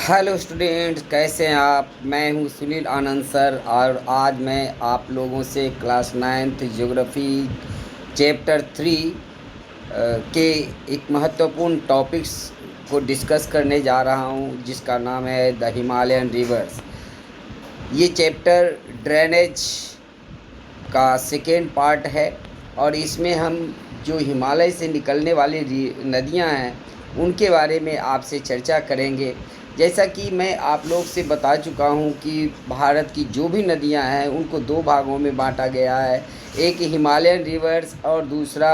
Hello students, कैसे हैं आप। मैं हूं सुनील आनंद सर और आज मैं आप लोगों से क्लास 9th ज्योग्राफी चैप्टर 3 के एक महत्वपूर्ण टॉपिक्स को डिस्कस करने जा रहा हूं, जिसका नाम है द हिमालयन रिवर्स। ये चैप्टर ड्रेनेज का सेकेंड पार्ट है और इसमें हम जो हिमालय से निकलने वाली नदियां हैं उनके बारे में आपसे चर्चा करेंगे। जैसा कि मैं आप लोग से बता चुका हूं कि भारत की जो भी नदियां हैं उनको दो भागों में बांटा गया है, एक हिमालयन रिवर्स और दूसरा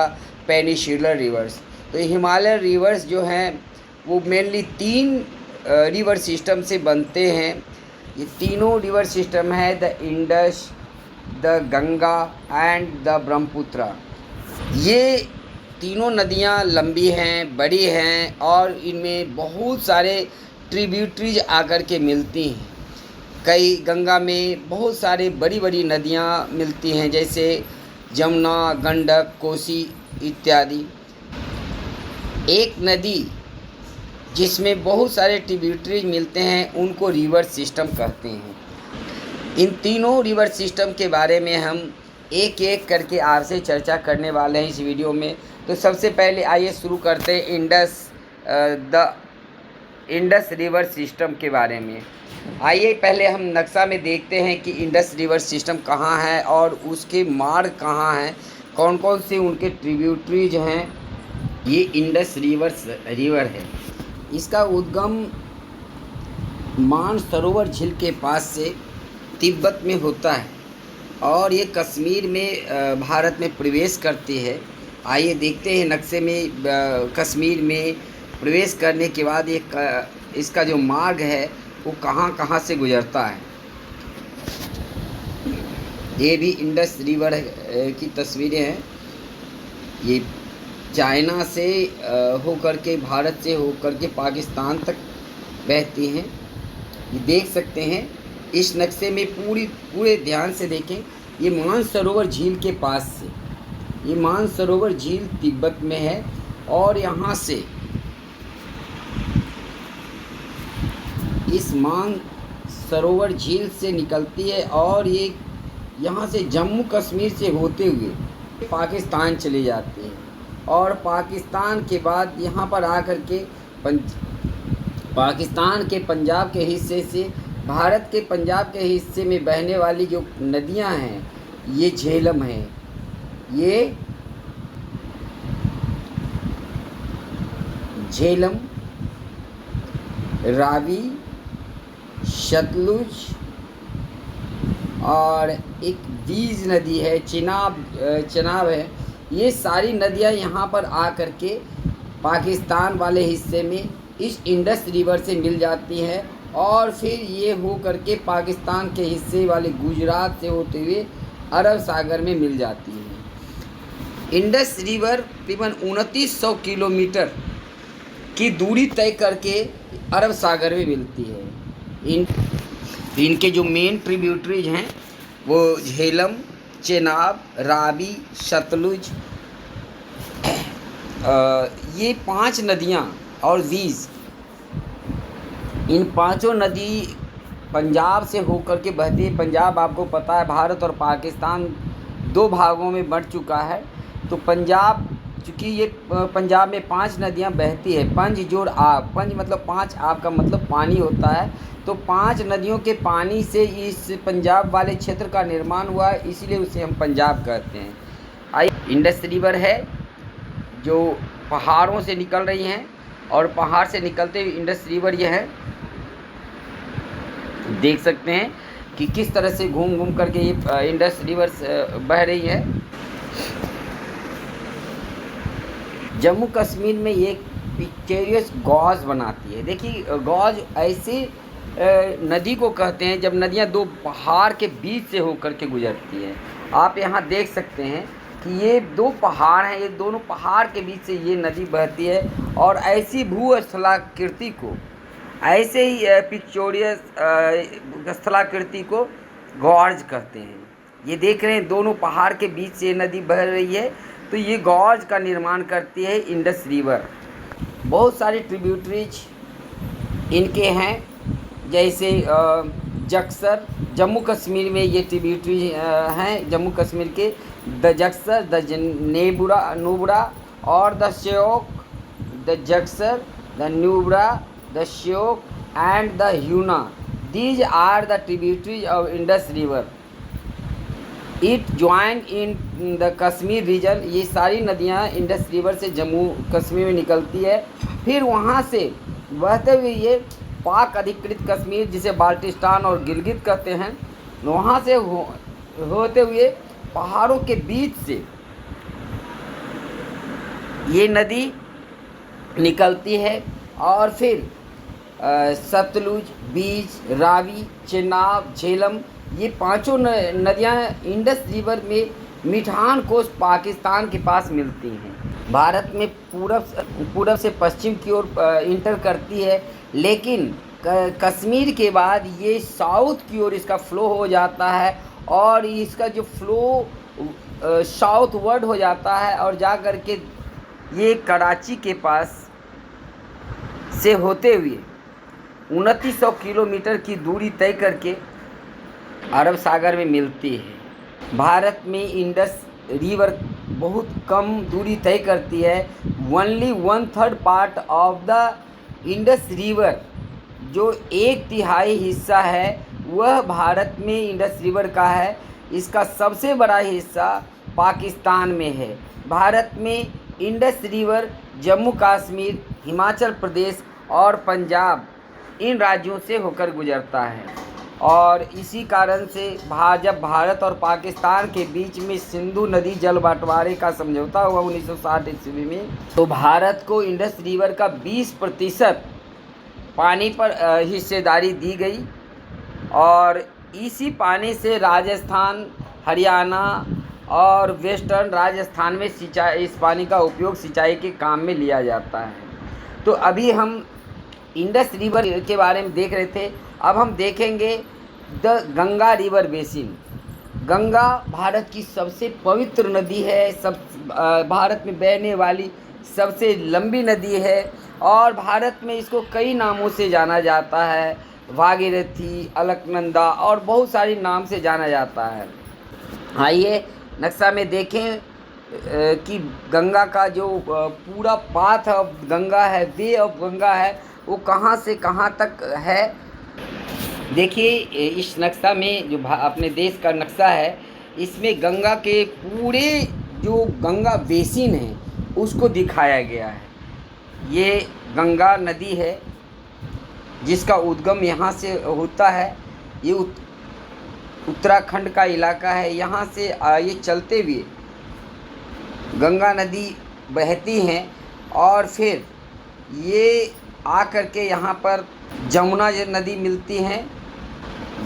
पेनिनसुलर रिवर्स। तो हिमालयन रिवर्स जो हैं वो मेनली तीन रिवर सिस्टम से बनते हैं। ये तीनों रिवर सिस्टम है the Indus, the Ganga and the Brahmaputra. ये तीनों नदियाँ लंबी हैं, बड़ी हैं और इनमें बहुत सारे ट्रिब्यूटरीज आकर के मिलती हैं। कई गंगा में बहुत सारे बड़ी बड़ी नदियाँ मिलती हैं, जैसे जमुना, गंडक, कोसी इत्यादि। एक नदी जिसमें बहुत सारे ट्रिब्यूटरीज मिलते हैं उनको रिवर सिस्टम कहते हैं। इन तीनों रिवर सिस्टम के बारे में हम एक एक करके आपसे चर्चा करने वाले हैं इस वीडियो में। तो सबसे पहले आइए शुरू करते हैं द इंडस रिवर सिस्टम के बारे में। आइए पहले हम नक्शा में देखते हैं कि इंडस रिवर सिस्टम कहाँ है और उसके मार्ग कहाँ हैं, कौन कौन से उनके ट्रिब्यूटरीज हैं। ये इंडस रिवर है। इसका उद्गम मानसरोवर झील के पास से तिब्बत में होता है और ये कश्मीर में भारत में प्रवेश करती है। आइए देखते हैं नक्शे में कश्मीर में प्रवेश करने के बाद इसका जो मार्ग है वो कहाँ कहाँ से गुजरता है। ये भी इंडस रिवर की तस्वीरें हैं। ये चाइना से होकर के, भारत से होकर के पाकिस्तान तक बहती हैं। ये देख सकते हैं इस नक्शे में, पूरे ध्यान से देखें। ये मानसरोवर झील के पास से, ये मानसरोवर झील तिब्बत में है और यहाँ से इस मानसरोवर झील से निकलती है और ये यहाँ से जम्मू कश्मीर से होते हुए पाकिस्तान चले जाते हैं और पाकिस्तान के बाद यहाँ पर आकर के पाकिस्तान के पंजाब के हिस्से से भारत के पंजाब के हिस्से में बहने वाली जो नदियां हैं ये झेलम है, ये झेलम, रावी, सतलुज और एक बीज नदी है, चिनाब है। ये सारी नदियां यहाँ पर आकर के पाकिस्तान वाले हिस्से में इस इंडस रिवर से मिल जाती हैं और फिर ये हो करके पाकिस्तान के हिस्से वाले गुजरात से होते हुए अरब सागर में मिल जाती है। इंडस रिवर तकरीबन 2900 किलोमीटर की दूरी तय करके अरब सागर में मिलती है। इनके जो मेन ट्रिब्यूटरीज हैं वो झेलम, चेनाब, रावी, सतलुज, ये 5 नदियाँ और वीज, इन पांचों नदी पंजाब से होकर के बहती है। पंजाब आपको पता है भारत और पाकिस्तान दो भागों में बंट चुका है। तो पंजाब, चूँकि ये पंजाब में 5 नदियां बहती है, पंज जोड़ आब, पंज मतलब 5, आब का मतलब पानी होता है। तो 5 नदियों के पानी से इस पंजाब वाले क्षेत्र का निर्माण हुआ है, इसीलिए उसे हम पंजाब कहते हैं। आई इंडस रिवर है जो पहाड़ों से निकल रही हैं और पहाड़ से निकलते हुए इंडस रिवर ये है। देख सकते हैं कि किस तरह से घूम घूम करके ये इंडस रिवर बह रही है। जम्मू कश्मीर में ये पिक्चरियस गॉज बनाती है। देखिए गॉज ऐसे नदी को कहते हैं जब नदियां दो पहाड़ के बीच से होकर के गुजरती हैं। आप यहाँ देख सकते हैं कि ये 2 पहाड़ हैं, ये दोनों पहाड़ के बीच से ये नदी बहती है और ऐसी भूस्थलाकृति को, ऐसे ही पिक्चोरियस स्थलाकृति को गॉर्ज कहते हैं। ये देख रहे हैं दोनों पहाड़ के बीच से नदी बह रही है, तो ये गॉर्ज का निर्माण करती है इंडस रिवर। बहुत सारे ट्रिब्यूटरीज इनके हैं जैसे जक्सर, जम्मू कश्मीर में ये ट्रिब्यूटरी हैं जम्मू कश्मीर के, द जक्सर, द नुब्रा और the Shyok, the Zanskar, the Nubra, the Shyok and the Hunza, these are the tributaries of Indus river. It join in the Kashmir region, ये सारी नदियाँ इंडस रिवर से जम्मू कश्मीर में निकलती है, फिर वहाँ से बहते हुए ये पाक अधिकृत कश्मीर जिसे बाल्टिस्तान और गिलगित कहते हैं, वहाँ से होते हुए पहाड़ों के बीच से ये नदी निकलती है और फिर सतलुज, बीज, रावी, चेनाब, झेलम, ये पांचों नदियाँ इंडस रिवर में मिठान कोस पाकिस्तान के पास मिलती हैं। भारत में पूरब से पश्चिम की ओर इंटर करती है, लेकिन कश्मीर के बाद ये साउथ की ओर इसका फ्लो हो जाता है और इसका जो फ्लो साउथ वर्ड हो जाता है और जा कर के ये कराची के पास से होते हुए 2900 किलोमीटर की दूरी तय करके अरब सागर में मिलती है। भारत में इंडस रिवर बहुत कम दूरी तय करती है। Only 1/3 part of the Indus river, जो 1/3 हिस्सा है वह भारत में इंडस रिवर का है। इसका सबसे बड़ा हिस्सा पाकिस्तान में है। भारत में इंडस रिवर जम्मू कश्मीर, हिमाचल प्रदेश और पंजाब इन राज्यों से होकर गुजरता है और इसी कारण से जब भारत और पाकिस्तान के बीच में सिंधु नदी जल बंटवारे का समझौता हुआ 1960 ईस्वी में, तो भारत को इंडस रिवर का 20% पानी पर हिस्सेदारी दी गई और इसी पानी से राजस्थान, हरियाणा और वेस्टर्न राजस्थान में सिंचाई, इस पानी का उपयोग सिंचाई के काम में लिया जाता है। तो अभी हम इंडस रिवर के बारे में देख रहे थे, अब हम देखेंगे the Ganga river basin. Ganga Bharat की सबसे पवित्र नदी है, भारत में बहने वाली सबसे लंबी नदी है और भारत में इसको कई नामों से जाना जाता है, भागीरथी, अलकनंदा और बहुत सारे नाम से जाना जाता है। आइए नक्शा में देखें कि गंगा का जो पूरा पाथ ऑफ गंगा है, वे ऑफ गंगा है, वो कहाँ से कहाँ तक है। देखिए इस नक्शा में जो अपने देश का नक्शा है, इसमें गंगा के पूरे जो गंगा बेसिन है उसको दिखाया गया है। ये गंगा नदी है जिसका उद्गम यहाँ से होता है। ये उत्तराखंड का इलाका है। यहाँ से ये चलते हुए गंगा नदी बहती हैं और फिर ये आकर के यहाँ पर जमुना नदी मिलती हैं।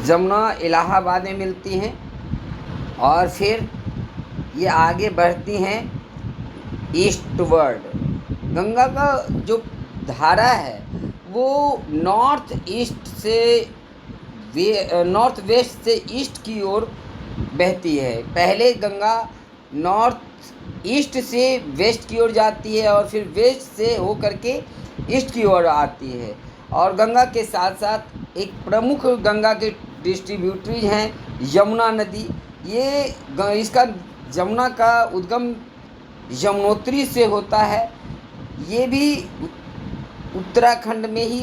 जमुना इलाहाबाद में मिलती हैं और फिर ये आगे बढ़ती हैं ईस्टवर्ड। गंगा का जो धारा है वो नॉर्थ वेस्ट से ईस्ट की ओर बहती है। पहले गंगा नॉर्थ ईस्ट से वेस्ट की ओर जाती है और फिर वेस्ट से होकर के ईस्ट की ओर आती है। और गंगा के साथ साथ एक प्रमुख गंगा के डिस्ट्रीब्यूटरीज हैं यमुना नदी। इसका यमुना का उद्गम यमुनोत्री से होता है। ये भी उत्तराखंड में ही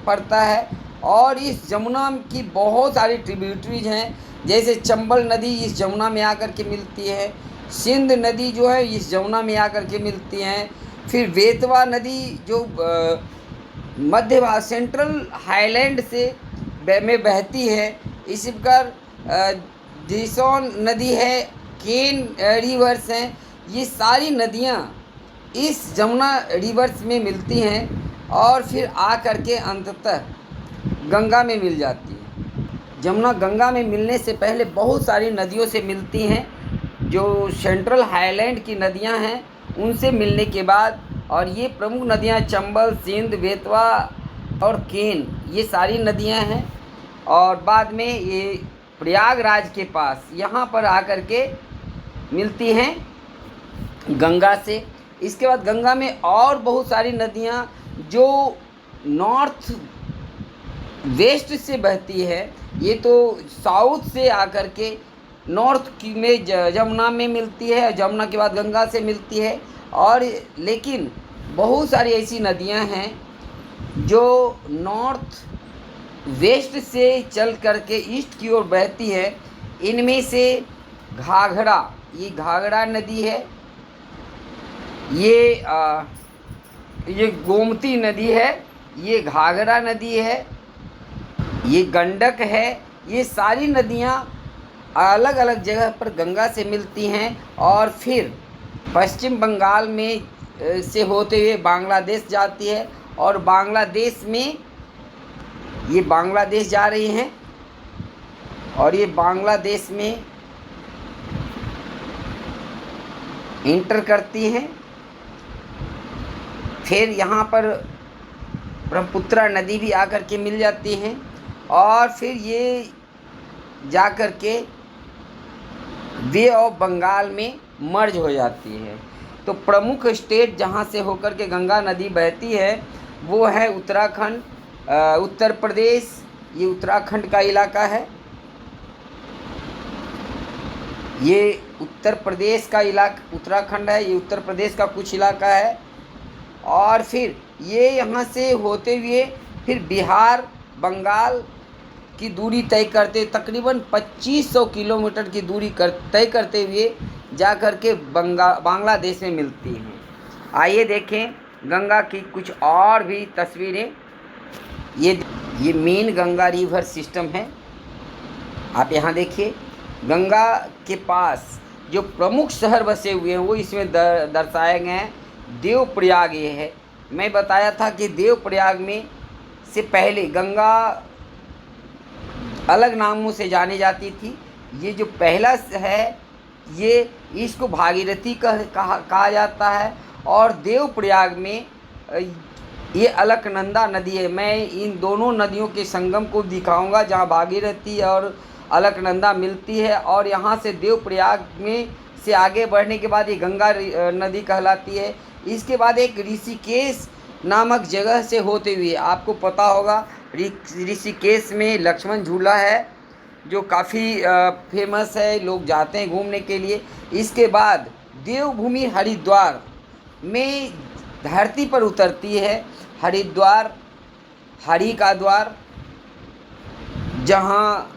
पड़ता है और इस यमुना की बहुत सारी ट्रिब्यूटरीज हैं। जैसे चंबल नदी इस यमुना में आकर के मिलती है, सिंध नदी जो है इस यमुना में आकर के मिलती हैं, फिर बेतवा नदी जो मध्य सेंट्रल हाईलैंड से में बहती है। इसी प्रकार दिसोन नदी है, केन रिवर्स हैं। ये सारी नदियाँ इस यमुना रिवर्स में मिलती हैं और फिर आ करके अंततः गंगा में मिल जाती है। यमुना गंगा में मिलने से पहले बहुत सारी नदियों से मिलती हैं जो सेंट्रल हाईलैंड की नदियां हैं, उनसे मिलने के बाद, और ये प्रमुख नदियां चंबल, सिंध, बेतवा और केन, ये सारी नदियां हैं। और बाद में ये प्रयागराज के पास यहाँ पर आकर के मिलती हैं गंगा से। इसके बाद गंगा में और बहुत सारी नदियाँ जो नॉर्थ वेस्ट से बहती है, ये तो साउथ से आकर के नॉर्थ की में जमुना में मिलती है, जमुना के बाद गंगा से मिलती है। और लेकिन बहुत सारी ऐसी नदियां हैं जो नॉर्थ वेस्ट से चल करके ईस्ट की ओर बहती है। इनमें से घाघरा, ये घाघरा नदी है, ये गोमती नदी है, ये घाघरा नदी है, ये गंडक है। ये सारी नदियाँ अलग अलग जगह पर गंगा से मिलती हैं और फिर पश्चिम बंगाल में से होते हुए बांग्लादेश जाती है। और बांग्लादेश में ये बांग्लादेश जा रही हैं और ये बांग्लादेश में इंटर करती हैं। फिर यहाँ पर ब्रह्मपुत्रा नदी भी आकर के मिल जाती हैं और फिर ये जा कर के बे ऑफ बंगाल में मर्ज हो जाती है। तो प्रमुख स्टेट जहाँ से होकर के गंगा नदी बहती है वो है उत्तराखंड, उत्तर प्रदेश, ये उत्तराखंड का इलाका है, ये उत्तर प्रदेश का इलाका उत्तराखंड है, ये उत्तर प्रदेश का कुछ इलाका है। और फिर ये यहाँ से होते हुए फिर बिहार, बंगाल की दूरी तय करते, तकरीबन 2500 किलोमीटर की दूरी तय करते हुए जा कर के बांग्लादेश में मिलती हैं। आइए देखें गंगा की कुछ और भी तस्वीरें। ये मेन गंगा रिवर सिस्टम है। आप यहाँ देखिए, गंगा के पास जो प्रमुख शहर बसे हुए हैं वो इसमें दर्शाए गए हैं। देवप्रयाग ये है। मैं बताया था कि देवप्रयाग में से पहले गंगा अलग नामों से जानी जाती थी। ये जो पहला है ये इसको भागीरथी कहा जाता है। और देवप्रयाग में ये अलकनंदा नदी है। मैं इन दोनों नदियों के संगम को दिखाऊंगा जहाँ भागीरथी और अलकनंदा मिलती है। और यहाँ से देवप्रयाग में से आगे बढ़ने के बाद ये गंगा नदी कहलाती है। इसके बाद एक ऋषिकेश नामक जगह से होते हुए, आपको पता होगा ऋषिकेश में लक्ष्मण झूला है जो काफ़ी फेमस है, लोग जाते हैं घूमने के लिए। इसके बाद देवभूमि हरिद्वार में धरती पर उतरती है। हरिद्वार, हरि का द्वार, जहाँ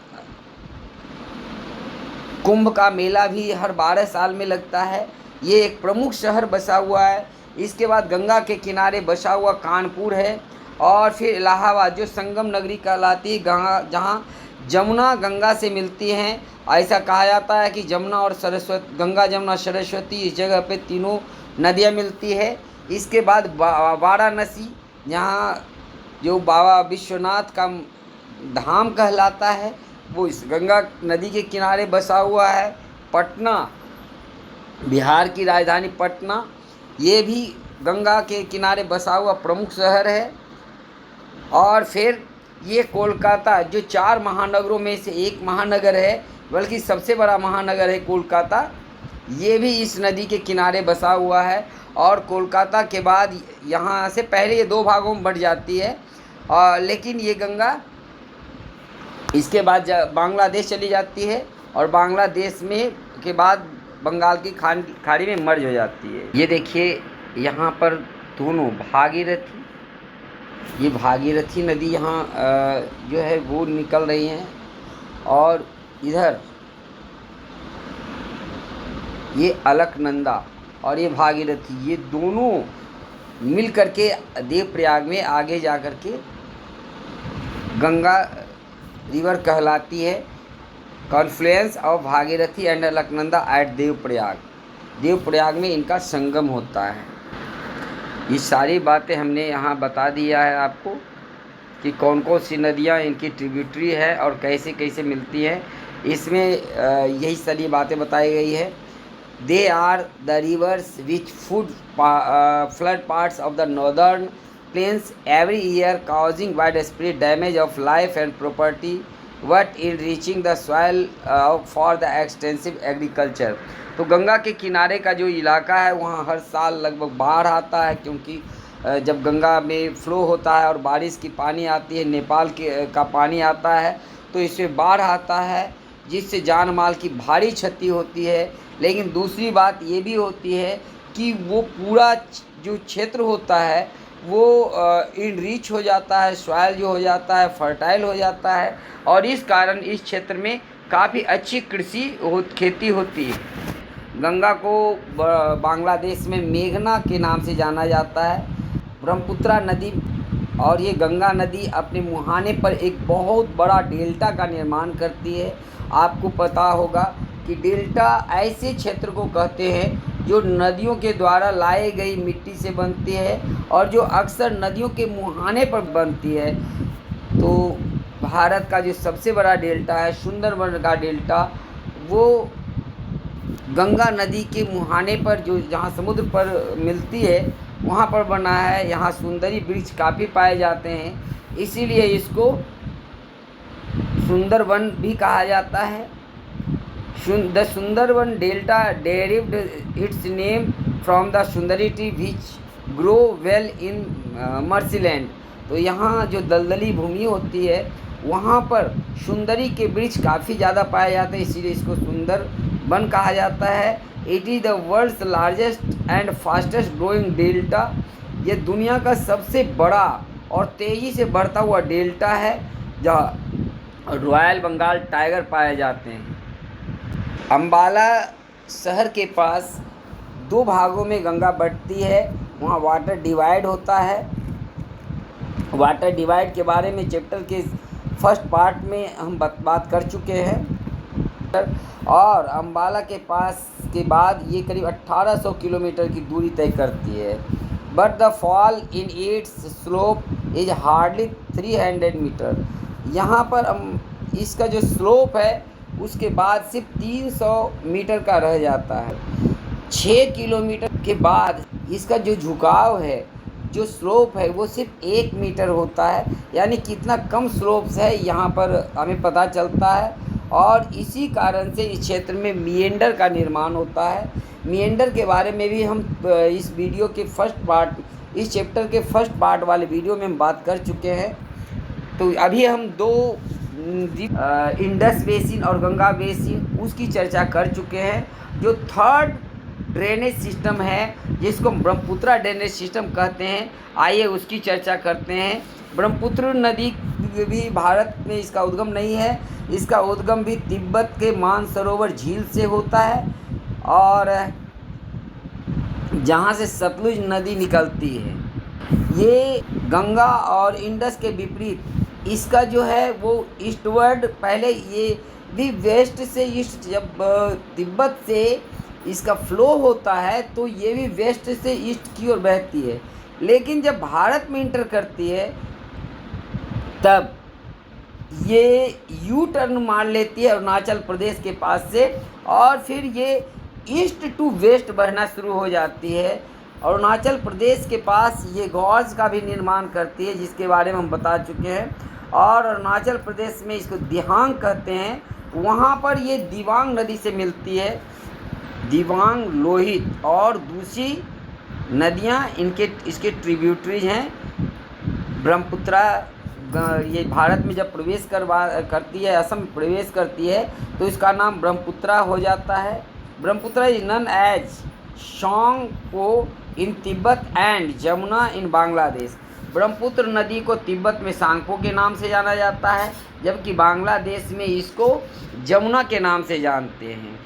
कुंभ का मेला भी हर 12 साल में लगता है। ये एक प्रमुख शहर बसा हुआ है। इसके बाद गंगा के किनारे बसा हुआ कानपुर है। और फिर इलाहाबाद जो संगम नगरी कहलाती है, जहाँ जमुना गंगा से मिलती हैं। ऐसा कहा जाता है कि जमुना और सरस्वती, गंगा जमुना सरस्वती, इस जगह पे तीनों नदियाँ मिलती है। इसके बाद वाराणसी, जहाँ जो बाबा विश्वनाथ का धाम कहलाता है, वो इस गंगा नदी के किनारे बसा हुआ है। पटना, बिहार की राजधानी पटना, ये भी गंगा के किनारे बसा हुआ प्रमुख शहर है। और फिर ये कोलकाता, जो 4 महानगरों में से एक महानगर है, बल्कि सबसे बड़ा महानगर है कोलकाता, ये भी इस नदी के किनारे बसा हुआ है। और कोलकाता के बाद यहाँ से पहले ये 2 भागों में बढ़ जाती है, लेकिन ये गंगा इसके बाद बांग्लादेश चली जाती है और बांग्लादेश में के बाद बंगाल की खाड़ी में मर्ज हो जाती है। ये देखिए यहाँ पर दोनों भागीरथी, ये भागीरथी नदी यहाँ जो है वो निकल रही हैं। और इधर ये अलकनंदा और ये भागीरथी, ये दोनों मिल करके देवप्रयाग में आगे जा कर के गंगा रिवर कहलाती है। Confluence of Bhagirathi and Alaknanda at Devprayag, Devprayag में इनका संगम होता है। ये सारी बातें हमने यहाँ बता दिया है आपको कि कौन कौन सी नदियाँ इनकी ट्रिब्यूटरी है और कैसे कैसे मिलती है। इसमें यही सारी बातें बताई गई है। They are the rivers which flood parts of the northern plains every year causing widespread damage of life and property but in reaching the soil for the extensive agriculture। तो गंगा के किनारे का जो इलाका है वहाँ हर साल लगभग बाढ़ आता है, क्योंकि जब गंगा में फ्लो होता है और बारिश की पानी आती है, नेपाल के का पानी आता है, तो इसमें बाढ़ आता है, जिससे जान माल की भारी क्षति होती है। लेकिन दूसरी बात ये भी होती है कि वो पूरा जो क्षेत्र होता है वो इनरिच हो जाता है, सॉइल जो हो जाता है फर्टाइल हो जाता है, और इस कारण इस क्षेत्र में काफ़ी अच्छी खेती होती है। गंगा को बांग्लादेश में मेघना के नाम से जाना जाता है। ब्रह्मपुत्रा नदी और ये गंगा नदी अपने मुहाने पर एक बहुत बड़ा डेल्टा का निर्माण करती है। आपको पता होगा कि डेल्टा ऐसे क्षेत्र को कहते हैं जो नदियों के द्वारा लाई गई मिट्टी से बनती है और जो अक्सर नदियों के मुहाने पर बनती है। तो भारत का जो सबसे बड़ा डेल्टा है सुंदरबन का डेल्टा, वो गंगा नदी के मुहाने पर जो जहाँ समुद्र पर मिलती है वहाँ पर बना है। यहाँ सुंदरी वृक्ष काफ़ी पाए जाते हैं, इसीलिए इसको सुंदरबन भी कहा जाता है। The Sundarban delta derived its name from the sundari tree which grow well in marshland. तो यहाँ जो दलदली भूमि होती है वहाँ पर सुंदरी के वृक्ष काफ़ी ज़्यादा पाए जाते हैं, इसीलिए इसको सुंदरबन कहा जाता है। It is the world's largest and fastest growing delta. ये दुनिया का सबसे बड़ा और तेज़ी से बढ़ता हुआ डेल्टा है जहाँ रॉयल बंगाल टाइगर पाए जाते हैं। अम्बाला शहर के पास दो भागों में गंगा बढ़ती है, वहाँ वाटर डिवाइड होता है। वाटर डिवाइड के बारे में चैप्टर के फर्स्ट पार्ट में हम बात कर चुके हैं। और अम्बाला के पास के बाद ये करीब 1800 किलोमीटर की दूरी तय करती है। But the fall in its slope is hardly 300 metre. यहाँ पर इसका जो स्लोप है उसके बाद सिर्फ 300 मीटर का रह जाता है। 6 किलोमीटर के बाद इसका जो झुकाव है, जो स्लोप है, वो सिर्फ 1 मीटर होता है। यानी कितना कम स्लोप्स है यहाँ पर हमें पता चलता है। और इसी कारण से इस क्षेत्र में मिएंडर का निर्माण होता है। मिएंडर के बारे में भी हम इस वीडियो के फर्स्ट पार्ट, इस चैप्टर के फर्स्ट पार्ट वाले वीडियो में हम बात कर चुके हैं। तो अभी हम दो इंडस बेसिन और गंगा बेसिन उसकी चर्चा कर चुके हैं। जो थर्ड ड्रेनेज सिस्टम है जिसको ब्रह्मपुत्रा ड्रेनेज सिस्टम कहते हैं, आइए उसकी चर्चा करते हैं। ब्रह्मपुत्र नदी भी भारत में इसका उद्गम नहीं है, इसका उद्गम भी तिब्बत के मानसरोवर झील से होता है और जहाँ से सतलुज नदी निकलती है। ये गंगा और इंडस के विपरीत इसका जो है वो ईस्टवर्ड, पहले ये भी वेस्ट से ईस्ट, जब तिब्बत से इसका फ्लो होता है तो ये भी वेस्ट से ईस्ट की ओर बहती है। लेकिन जब भारत में इंटर करती है तब ये यू टर्न मार लेती है अरुणाचल प्रदेश के पास से, और फिर ये ईस्ट टू वेस्ट बढ़ना शुरू हो जाती है। अरुणाचल प्रदेश के पास ये गॉर्ज का भी निर्माण करती है जिसके बारे में हम बता चुके हैं। और अरुणाचल प्रदेश में इसको दिहांग कहते हैं, वहाँ पर ये दिबांग नदी से मिलती है। दिबांग, लोहित और दूसरी नदियाँ इसके ट्रिब्यूटरीज हैं। ब्रह्मपुत्रा ये भारत में जब प्रवेश करती है, असम में प्रवेश करती है तो इसका नाम ब्रह्मपुत्रा हो जाता है। Brahmaputra is known as Tsangpo in Tibet and Jamuna in Bangladesh. Brahmaputra नदी को तिब्बत में सांगपो के नाम से जाना जाता है, जबकि बांग्लादेश में इसको जमुना के नाम से जानते हैं।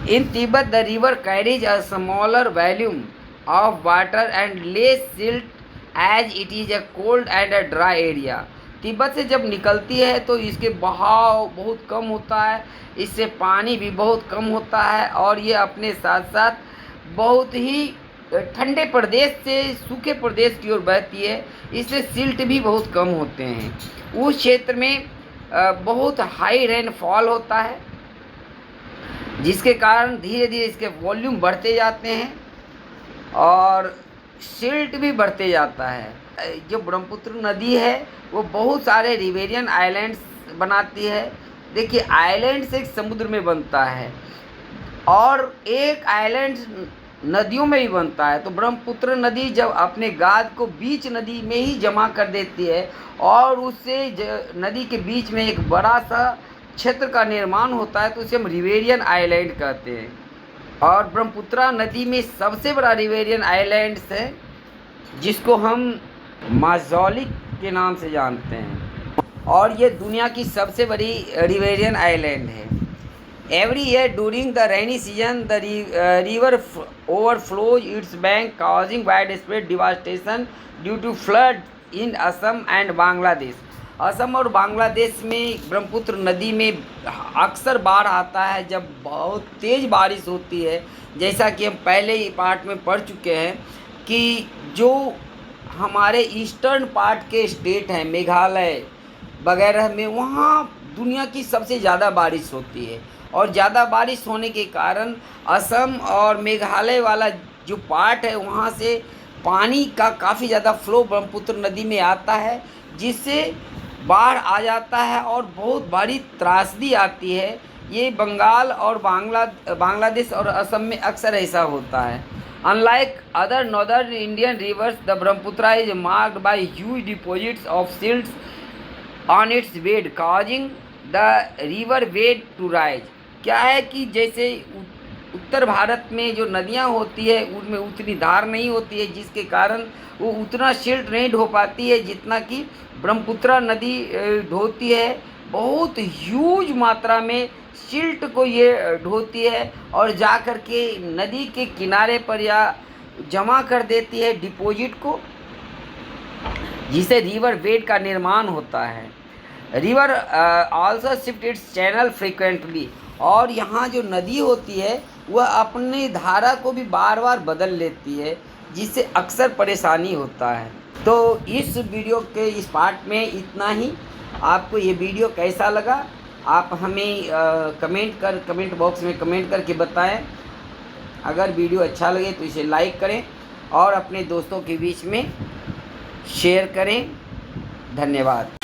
In Tibet the river carries a smaller volume of water and less silt as it is a cold and a dry area. Tibet से जब निकलती है तो इसके बहाव बहुत कम होता है, इससे पानी भी बहुत कम होता है और ये अपने साथ साथ बहुत ही ठंडे प्रदेश से सूखे प्रदेश की ओर बहती है, इससे सिल्ट भी बहुत कम होते हैं। उस क्षेत्र में बहुत हाई रेनफॉल होता है जिसके कारण धीरे धीरे इसके वॉल्यूम बढ़ते जाते हैं और सिल्ट भी बढ़ते जाता है। जो ब्रह्मपुत्र नदी है वो बहुत सारे रिवेरियन आइलैंड्स बनाती है। देखिए, आइलैंड से एक समुद्र में बनता है और एक आइलैंड नदियों में भी बनता है। तो ब्रह्मपुत्र नदी जब अपने गाद को बीच नदी में ही जमा कर देती है और उससे नदी के बीच में एक बड़ा सा क्षेत्र का निर्माण होता है, तो उसे हम रिवेरियन आइलैंड कहते हैं। और ब्रह्मपुत्र नदी में सबसे बड़ा रिवेरियन आइलैंड है जिसको हम माजौलिक के नाम से जानते हैं, और ये दुनिया की सबसे बड़ी रिवेरियन आइलैंड है। Every year during the rainy season, the river overflows its bank, causing widespread devastation due to flood in Assam and Bangladesh. Assam और बांग्लादेश में ब्रह्मपुत्र नदी में अक्सर बाढ़ आता है जब बहुत तेज़ बारिश होती है। जैसा कि हम पहले ही पार्ट में पढ़ चुके हैं कि जो हमारे ईस्टर्न पार्ट के स्टेट हैं, मेघालय वगैरह में, वहाँ दुनिया की सबसे ज़्यादा बारिश होती है। और ज़्यादा बारिश होने के कारण असम और मेघालय वाला जो पार्ट है वहाँ से पानी का काफ़ी ज़्यादा फ्लो ब्रह्मपुत्र नदी में आता है, जिससे बाढ़ आ जाता है और बहुत बड़ी त्रासदी आती है। ये बंगाल और बांग्लादेश और असम में अक्सर ऐसा होता है। Unlike other northern Indian rivers, the Brahmaputra is marked by huge deposits of silts on its bed, causing the river bed to rise. क्या है कि जैसे उत्तर भारत में जो नदियाँ होती है उनमें उतनी धार नहीं होती है, जिसके कारण वो उतना सिल्ट नहीं ढो पाती है जितना कि ब्रह्मपुत्र नदी ढोती है। बहुत ह्यूज मात्रा में सिल्ट को ये ढोती है और जा कर के नदी के किनारे पर या जमा कर देती है डिपॉजिट को, जिसे रिवर बेड का निर्माण होता है। River also shift it's channel frequently, और यहाँ जो नदी होती है वह अपनी धारा को भी बार बार बदल लेती है, जिससे अक्सर परेशानी होता है। तो इस वीडियो के इस पार्ट में इतना ही। आपको ये वीडियो कैसा लगा आप हमें कमेंट बॉक्स में कमेंट करके बताएं। अगर वीडियो अच्छा लगे तो इसे लाइक करें और अपने दोस्तों के बीच में शेयर करें। धन्यवाद।